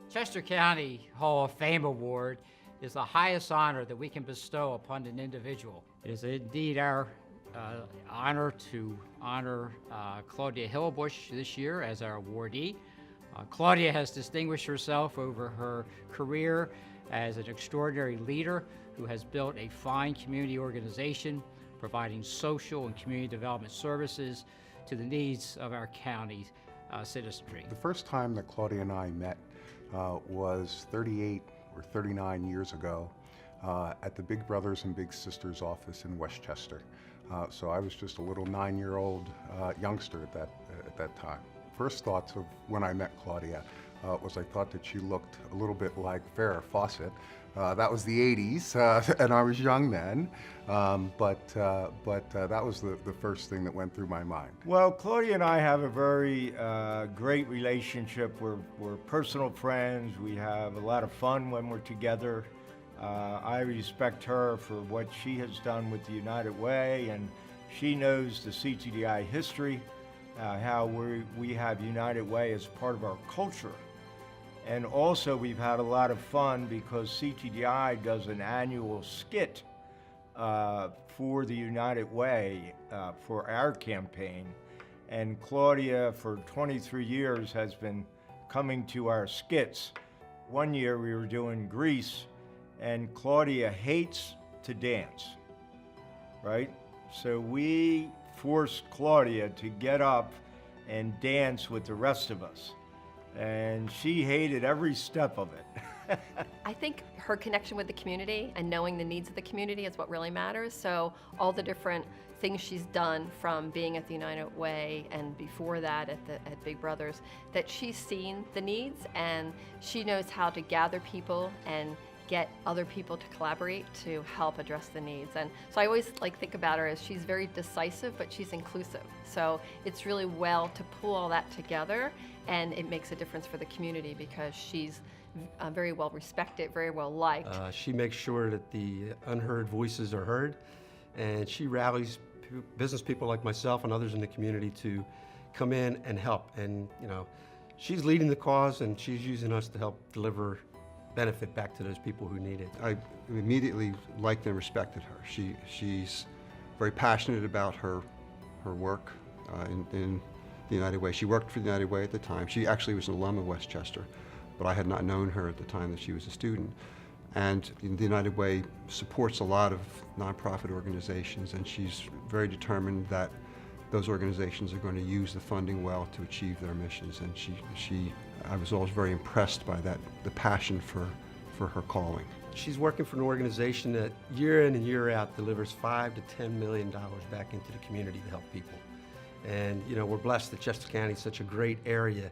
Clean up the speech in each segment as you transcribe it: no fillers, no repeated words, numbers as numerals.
Chester County Hall of Fame Award is the highest honor that we can bestow upon an individual. It is indeed our honor to honor Claudia Hillebush this year as our awardee. Claudia has distinguished herself over her career as an extraordinary leader who has built a fine community organization providing social and community development services to the needs of our county citizenry. The first time that Claudia and I met was 38 or 39 years ago at the Big Brothers and Big Sisters office in Westchester. So I was just a little 9-year-old youngster at that time. First thoughts of when I met Claudia was I thought that she looked a little bit like Farrah Fawcett. That was the 80s, and I was young then, but that was the first thing that went through my mind. Well, Claudia and I have a very great relationship. We're personal friends. We have a lot of fun when we're together. I respect her for what she has done with the United Way, and she knows the CCEDC history, how we have United Way as part of our culture. And also we've had a lot of fun because CCEDC does an annual skit for the United Way for our campaign. And Claudia, for 23 years, has been coming to our skits. One year we were doing Grease, and Claudia hates to dance, right? So we forced Claudia to get up and dance with the rest of us. And she hated every step of it. I think her connection with the community and knowing the needs of the community is what really matters. So all the different things she's done from being at the United Way and before that at Big Brothers, that she's seen the needs and she knows how to gather people and get other people to collaborate to help address the needs. And so I always think about her as she's very decisive, but she's inclusive. So it's really well to pull all that together, and it makes a difference for the community because she's very well respected, very well liked. She makes sure that the unheard voices are heard, and she rallies business people like myself and others in the community to come in and help. And she's leading the cause, and she's using us to help deliver benefit back to those people who need it. I immediately liked and respected her. She's very passionate about her work in the United Way. She worked for the United Way at the time. She actually was an alum of Westchester, but I had not known her at the time that she was a student. And the United Way supports a lot of nonprofit organizations, and she's very determined that those organizations are going to use the funding well to achieve their missions. And I was always very impressed by that, the passion for her calling. She's working for an organization that year in and year out delivers $5 to $10 million back into the community to help people. And we're blessed that Chester County is such a great area,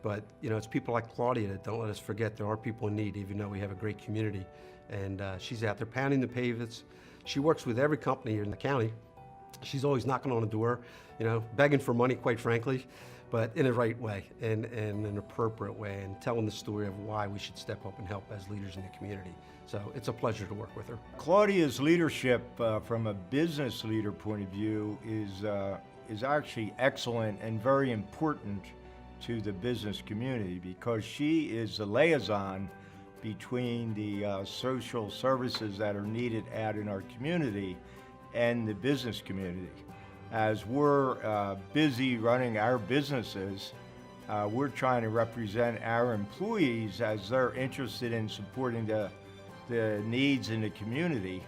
but it's people like Claudia that don't let us forget there are people in need, even though we have a great community. And she's out there pounding the pavements. She works with every company here in the county. She's always knocking on the door, begging for money, quite frankly, but in the right way and in an appropriate way, and telling the story of why we should step up and help as leaders in the community. So it's a pleasure to work with her. Claudia's leadership from a business leader point of view is actually excellent and very important to the business community because she is the liaison between the social services that are needed out in our community and the business community. As we're busy running our businesses, we're trying to represent our employees as they're interested in supporting the needs in the community.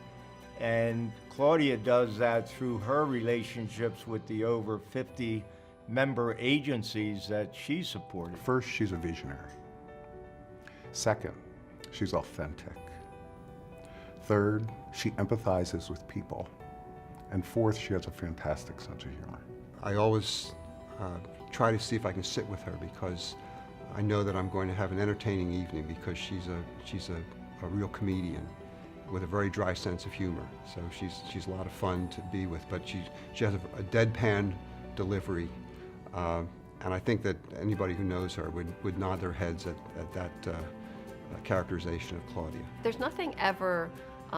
And Claudia does that through her relationships with the over 50 member agencies that she supported. First, she's a visionary. Second, she's authentic. Third, she empathizes with people. And fourth, she has a fantastic sense of humor. I always try to see if I can sit with her because I know that I'm going to have an entertaining evening because she's a real comedian with a very dry sense of humor. So she's a lot of fun to be with, but she has a deadpan delivery. And I think that anybody who knows her would nod their heads at that characterization of Claudia. There's nothing ever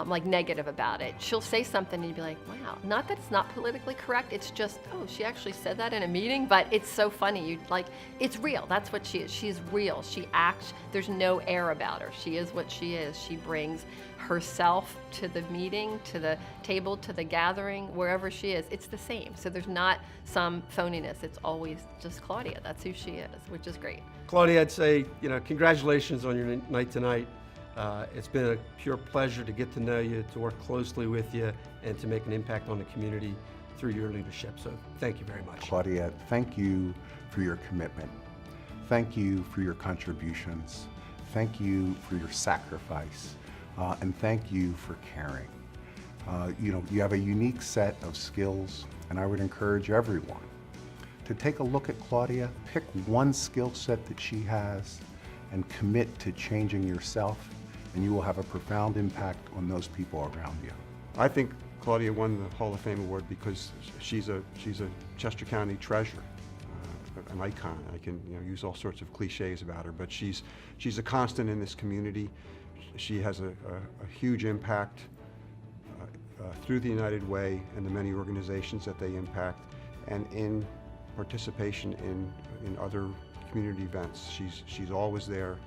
like negative about it. She'll say something and you'd be like, wow, not that it's not politically correct, it's just, oh, she actually said that in a meeting, but it's so funny. You like, it's real, that's what she is. She's real, she acts, there's no air about her. She is what she is. She brings herself to the meeting, to the table, to the gathering, wherever she is, it's the same. So there's not some phoniness, it's always just Claudia, that's who she is, which is great. Claudia, I'd say, congratulations on your night tonight. It's been a pure pleasure to get to know you, to work closely with you, and to make an impact on the community through your leadership. So thank you very much. Claudia, thank you for your commitment. Thank you for your contributions. Thank you for your sacrifice. And thank you for caring. You have a unique set of skills, and I would encourage everyone to take a look at Claudia, pick one skill set that she has, and commit to changing yourself, and you will have a profound impact on those people around you. I think Claudia won the Hall of Fame award because she's a Chester County treasure, an icon. I can use all sorts of cliches about her, but she's a constant in this community. She has a huge impact through the United Way and the many organizations that they impact, and in participation in other community events. She's always there.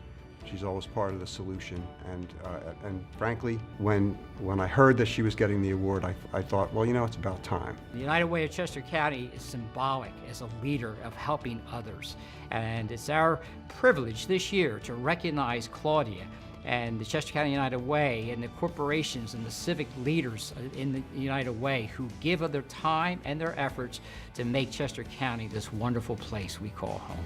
She's always part of the solution. And frankly, when I heard that she was getting the award, I thought, well, it's about time. The United Way of Chester County is symbolic as a leader of helping others. And it's our privilege this year to recognize Claudia and the Chester County United Way and the corporations and the civic leaders in the United Way who give of their time and their efforts to make Chester County this wonderful place we call home.